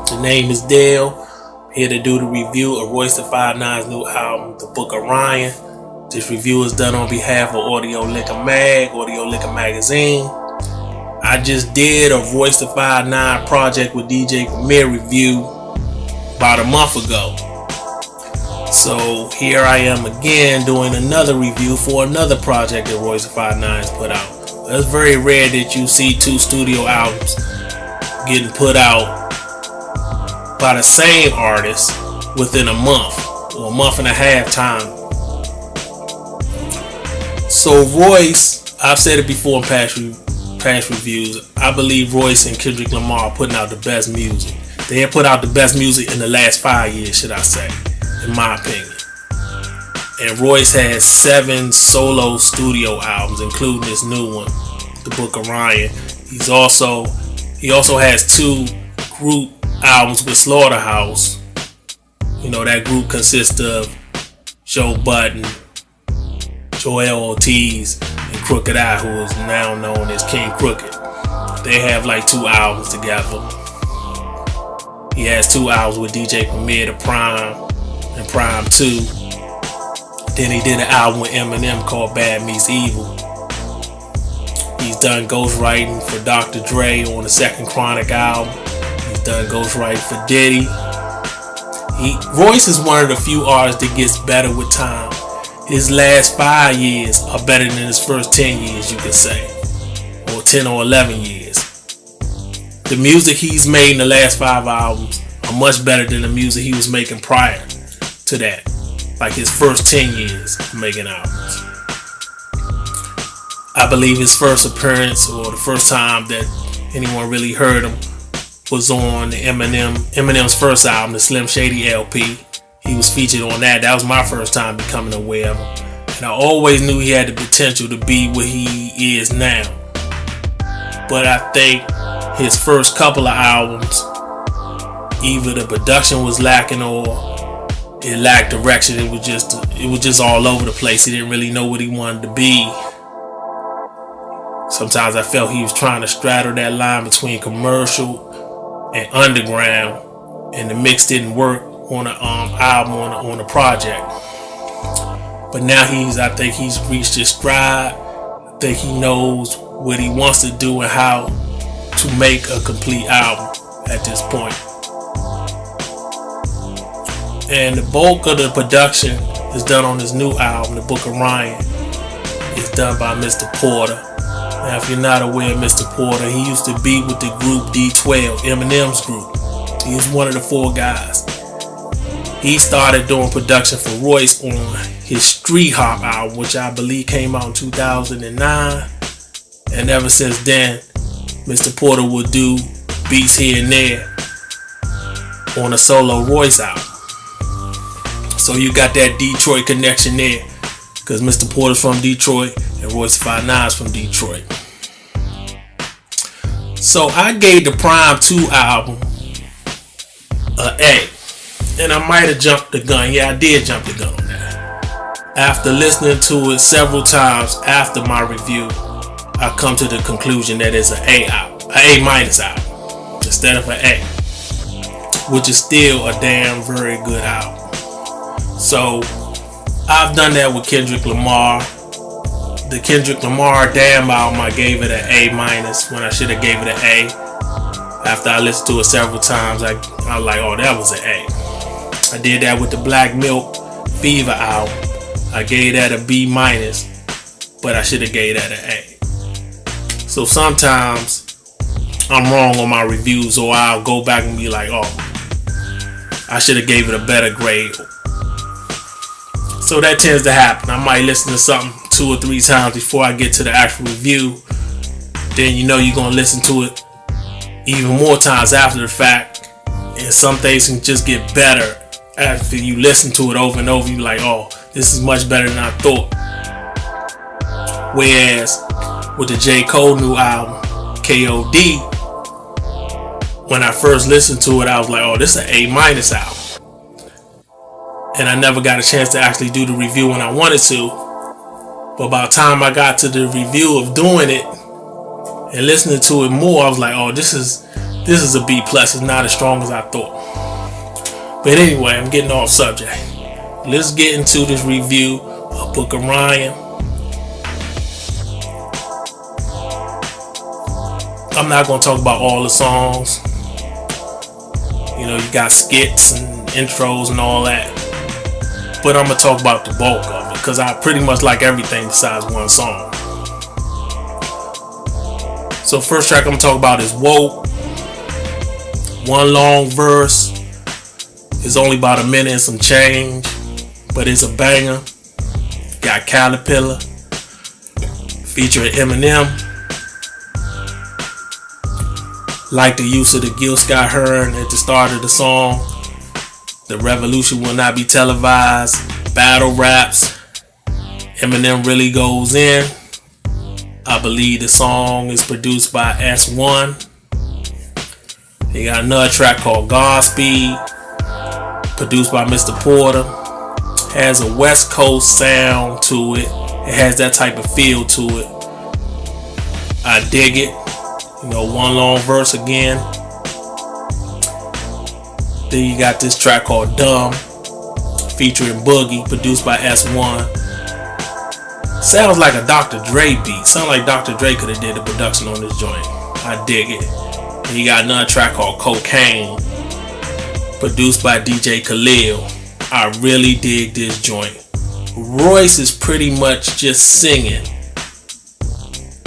The name is Dale. Here to do the review of Royce the 5'9's new album, The Book of Ryan. This review is done on behalf of Audio Liquor Magazine. I just did a Royce the 5'9 project with DJ Premier review about a month ago. So here I am again doing another review for another project that Royce the 5'9's put out. It's very rare that you see two studio albums getting put out by the same artist within a month or a month and a half time. So Royce, I've said it before in past reviews, I believe Royce and Kendrick Lamar are putting out the best music. They have put out the best music in the last 5 years, should I say, in my opinion. And Royce has 7 solo studio albums, including this new one, The Book of Ryan. He also has 2 group albums with Slaughterhouse. You know, that group consists of Joe Budden, Joel Ortiz, and Crooked I, who is now known as King Crooked. They have like 2 albums together. He has 2 albums with DJ Premier, The Prime and Prime 2. Then he did an album with Eminem called Bad Meets Evil. He's done ghostwriting for Dr. Dre on the second Chronic album. He's done ghostwriting for Diddy. Royce is one of the few artists that gets better with time. His last 5 years are better than his first 10 years, you could say. Or 10 or 11 years. The music he's made in the last 5 albums are much better than the music he was making prior to that. Like his first 10 years of making albums. I believe his first appearance, or the first time that anyone really heard him, was on Eminem's first album, the Slim Shady LP. He was featured on that. That was my first time becoming aware of him. And I always knew he had the potential to be what he is now. But I think his first couple of albums, either the production was lacking or it lacked direction. It was just all over the place. He didn't really know what he wanted to be. Sometimes I felt he was trying to straddle that line between commercial and underground, and the mix didn't work on an album, on a project. But now I think he's reached his stride. I think he knows what he wants to do and how to make a complete album at this point. And the bulk of the production is done on his new album, The Book of Ryan. It's done by Mr. Porter. Now, if you're not aware of Mr. Porter, he used to be with the group D12, Eminem's group. He was one of the 4 guys. He started doing production for Royce on his Street Hop album, which I believe came out in 2009. And ever since then, Mr. Porter would do beats here and there on a solo Royce album. So you got that Detroit connection there, because Mr. Porter's from Detroit and Royce 5'9's from Detroit. So I gave the Prime 2 album an A. And I might have jumped the gun. Yeah, I did jump the gun on that. After listening to it several times after my review, I come to the conclusion that it's an A album, an A- album, instead of an A, which is still a damn very good album. So I've done that with Kendrick Lamar. The Kendrick Lamar Damn album, I gave it an A- when I should have gave it an A. After I listened to it several times, I was like, oh, that was an A. I did that with the Black Milk Fever album. I gave that a B-, but I should have gave that an A. So sometimes I'm wrong on my reviews, or I'll go back and be like, oh, I should have gave it a better grade. So that tends to happen. I might listen to something 2 or 3 times before I get to the actual review. Then you know you're going to listen to it even more times after the fact. And some things can just get better after you listen to it over and over. You're like, oh, this is much better than I thought. Whereas with the J. Cole new album, K.O.D., when I first listened to it, I was like, oh, this is an A- album. And I never got a chance to actually do the review when I wanted to. But by the time I got to the review of doing it and listening to it more, I was like, oh, this is This is a B plus. It's not as strong as I thought. But anyway, I'm getting off subject. Let's get into this review of Book of Ryan. I'm not going to talk about all the songs. You know, you got skits and intros and all that. But I'm going to talk about the bulk of it, because I pretty much like everything besides one song. So first track I'm going to talk about is Woke. One long verse. It's only about a minute and some change, but it's a banger. Got Caterpillar featuring Eminem. Like the use of the Gil Scott Heron at the start of the song. The revolution will not be televised. Battle raps. Eminem really goes in. I believe the song is produced by S1. They got another track called Godspeed, produced by Mr. Porter. Has a West Coast sound to it. It has that type of feel to it. I dig it. You know, one long verse again. Then you got this track called Dumb, featuring Boogie, produced by S1. Sounds like a Dr. Dre beat. Sounds like Dr. Dre could have did the production on this joint. I dig it. And you got another track called Cocaine, produced by DJ Khalil. I really dig this joint. Royce is pretty much just singing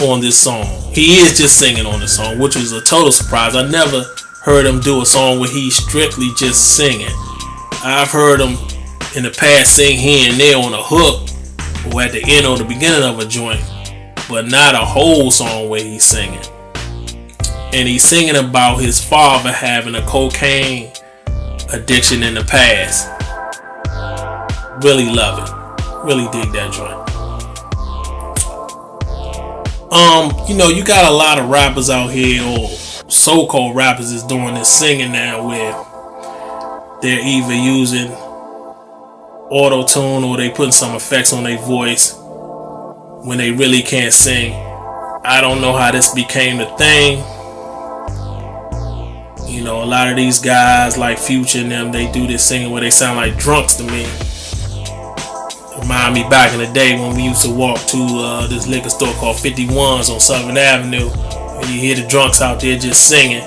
on this song. He is just singing on the song, which was a total surprise. I never heard him do a song where he's strictly just singing. I've heard him in the past sing here and there on a hook or at the end or the beginning of a joint, but not a whole song where he's singing. And he's singing about his father having a cocaine addiction in the past. Really love it. Really dig that joint. You know, you got a lot of rappers out here, or so-called rappers, is doing this singing now, where they're either using auto-tune or they putting some effects on their voice when they really can't sing. I don't know how this became the thing. You know, a lot of these guys like Future and them, they do this singing where they sound like drunks to me. Remind me back in the day when we used to walk to this liquor store called 51's on Southern Avenue, and you hear the drunks out there just singing.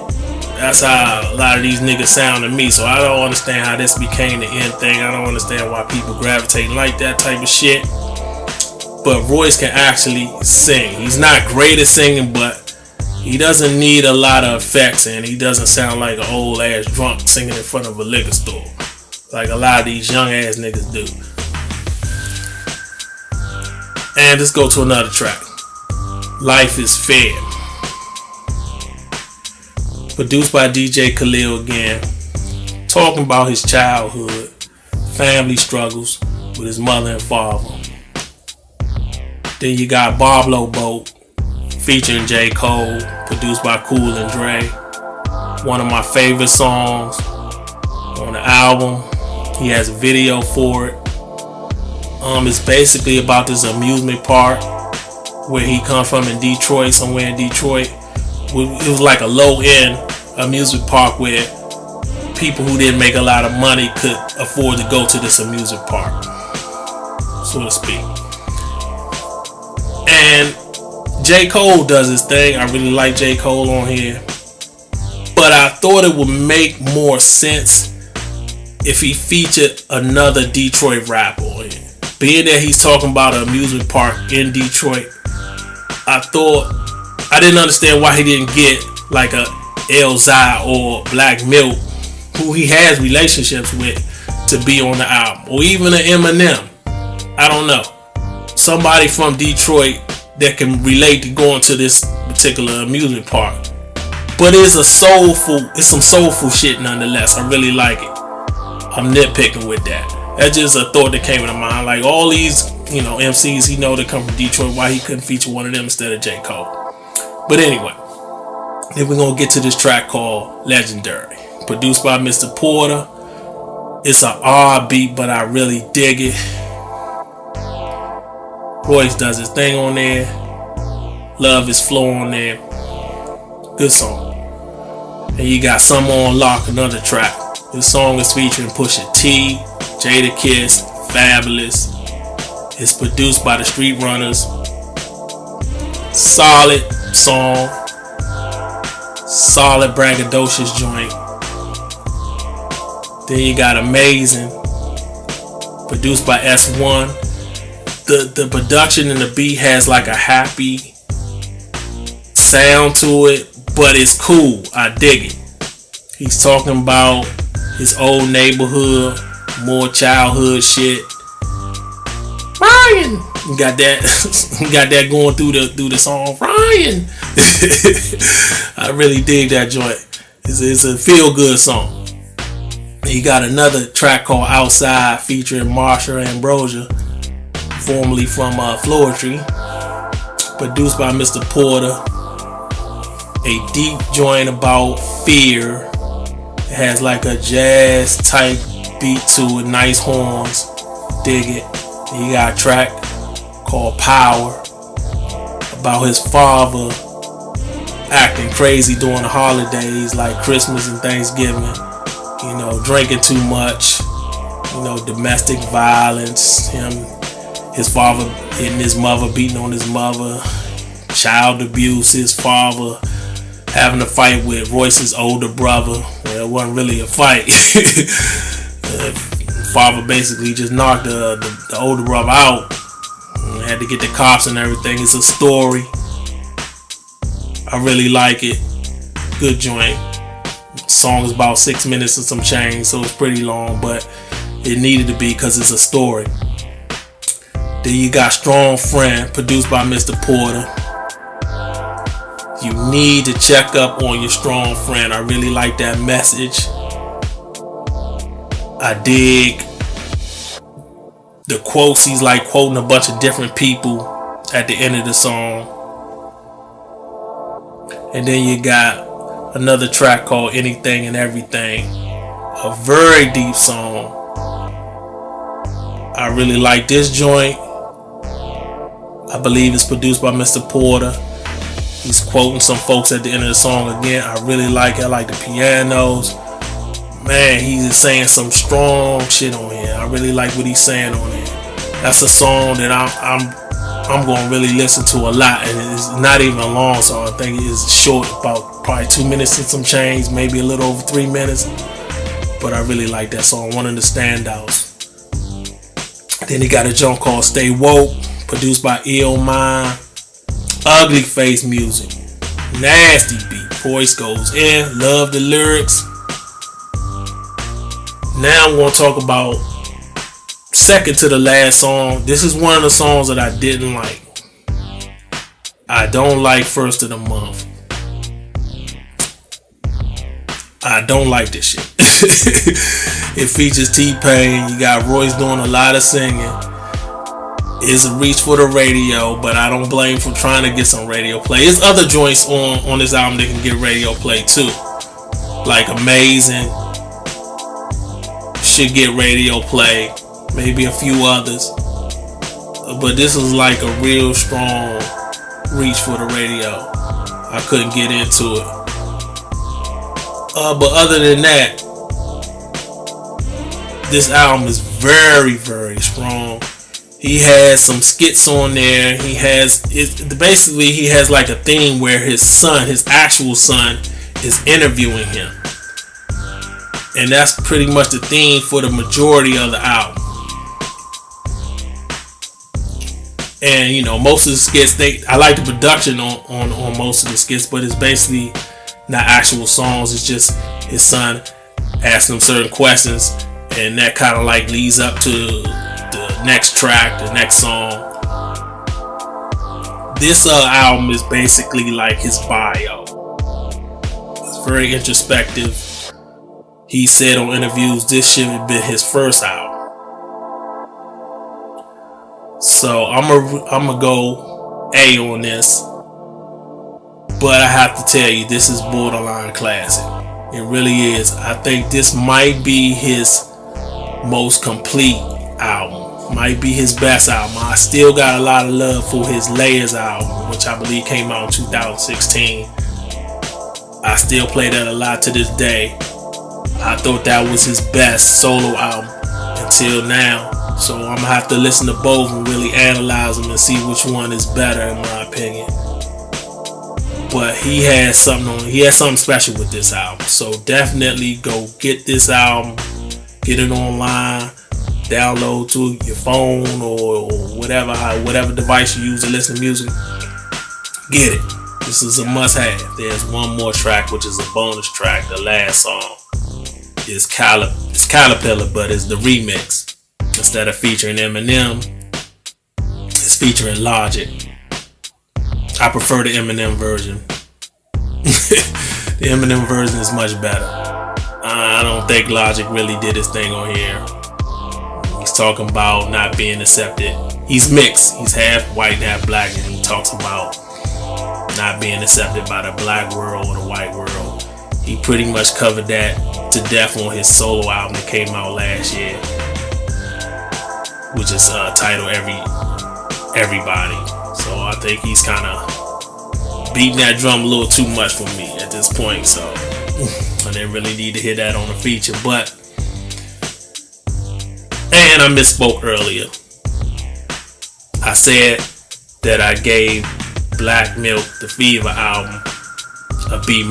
That's how a lot of these niggas sound to me. So I don't understand how this became the end thing. I don't understand why people gravitate like that type of shit. But Royce can actually sing. He's not great at singing, but he doesn't need a lot of effects, and he doesn't sound like an old ass drunk singing in front of a liquor store like a lot of these young ass niggas do. And let's go to another track. Life is Fair, produced by DJ Khalil again, talking about his childhood, family struggles with his mother and father. Then you got Bob Boat, featuring J. Cole, produced by Cool and Dre. One of my favorite songs on the album. He has a video for it. It's basically about this amusement park where he comes from in Detroit, somewhere in Detroit. It was like a low-end amusement park where people who didn't make a lot of money could afford to go to this amusement park, so to speak. And J. Cole does his thing. I really like J. Cole on here. But I thought it would make more sense if he featured another Detroit rapper on here. Being that he's talking about an amusement park in Detroit, I didn't understand why he didn't get like a Elzhi or Black Milk, who he has relationships with, to be on the album. Or even an Eminem. I don't know. Somebody from Detroit that can relate to going to this particular amusement park. But it's some soulful shit nonetheless. I really like it. I'm nitpicking with that. That's just a thought that came into mind. Like all these, you know, MCs he know that come from Detroit, why he couldn't feature one of them instead of J. Cole. But anyway, then we're gonna get to this track called Legendary, produced by Mr. Porter. It's an odd beat, but I really dig it. Royce does his thing on there. Love his flow on there. Good song. And you got Some on Lock, another track. This song is featuring Pusha T, Jadakiss, Fabulous. It's produced by the Street Runners. Solid song. Solid braggadocious joint. Then you got Amazing, produced by S1. The production and the beat has like a happy sound to it, but it's cool. I dig it. He's talking about his old neighborhood, more childhood shit. Ryan, you got that going through the song. Ryan, I really dig that joint. It's a feel good song. You got another track called Outside featuring Marsha Ambrosia, formerly from Floetry, produced by Mr. Porter. A deep joint about fear. It has like a jazz type beat to it, nice horns. Dig it. And you got a track called Power about his father acting crazy during the holidays like Christmas and Thanksgiving. You know, drinking too much. You know, domestic violence. His father hitting his mother, beating on his mother. Child abuse. His father having a fight with Royce's older brother. Well, it wasn't really a fight. Father basically just knocked the older brother out. Had to get the cops and everything. It's a story. I really like it. Good joint. Song is about 6 minutes and some change, so it's pretty long, but it needed to be because it's a story. Then you got Strong Friend, produced by Mr. Porter. You need to check up on your strong friend. I really like that message. I dig the quotes. He's like quoting a bunch of different people at the end of the song. And then you got another track called Anything and Everything. A very deep song. I really like this joint. I believe it's produced by Mr. Porter. He's quoting some folks at the end of the song again. I really like it. I like the pianos. Man, he's saying some strong shit on here. I really like what he's saying on here. That's a song that I'm gonna really listen to a lot, and it's not even a long song. I think it's short, about probably 2 minutes and some change, maybe a little over 3 minutes. But I really like that song. One of the standouts. Then he got a joint called Stay Woke, produced by Ill Mind. Ugly face music, nasty beat, voice goes in, love the lyrics. Now I'm going to talk about second to the last song. This is one of the songs that I didn't like. I don't like First of the Month. I don't like this shit. It features T-Pain. You got Royce doing a lot of singing. It's a reach for the radio, but I don't blame for trying to get some radio play. There's other joints on this album that can get radio play too. Like Amazing should get radio play. Maybe a few others. But this is like a real strong reach for the radio. I couldn't get into it. But other than that, this album is very, very strong. He has some skits on there. He has like a theme where his son, his actual son, is interviewing him. And that's pretty much the theme for the majority of the album. And you know, most of the skits, I like the production on most of the skits, but it's basically not actual songs. It's just his son asking him certain questions, and that kind of like leads up to the next track, the next song. This album is basically like his bio. It's very introspective. He said on interviews this should have been his first album. So I'm gonna go A on this, but I have to tell you, this is borderline classic. It really is. I think this might be his most complete album. Might be his best album. I still got a lot of love for his Layers album, which I believe came out in 2016. I still play that a lot to this day. I thought that was his best solo album until now. So I'm gonna have to listen to both and really analyze them and see which one is better in my opinion. But he has something special with this album. So definitely go get this album, get it online, download to your phone or whatever device you use to listen to music. Get it. This is a must-have. There's one more track, which is a bonus track. The last song is Caterpillar, but it's the remix. Instead of featuring Eminem, it's featuring Logic. I prefer the Eminem version. The Eminem version is much better. I don't think Logic really did his thing on here. He's talking about not being accepted. He's mixed. He's half white and half black, and he talks about not being accepted by the black world or the white world. He pretty much covered that to death on his solo album that came out last year, which is titled Everybody. So I think he's kind of beating that drum a little too much for me at this point. So I didn't really need to hear that on the feature. And I misspoke earlier. I said that I gave Black Milk, the Fever album, a B-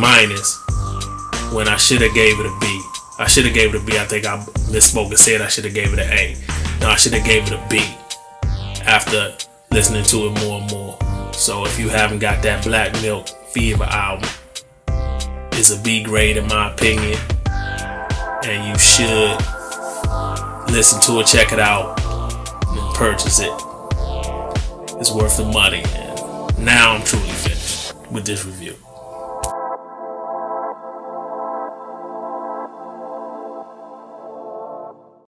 when I should have gave it a B. I should have gave it a B. I think I misspoke and said I should have gave it an A. No, I should have gave it a B after listening to it more and more. So if you haven't got that Black Milk Fever album, it's a B grade in my opinion, and you should listen to it, check it out, and purchase it. It's worth the money. And now I'm truly finished with this review.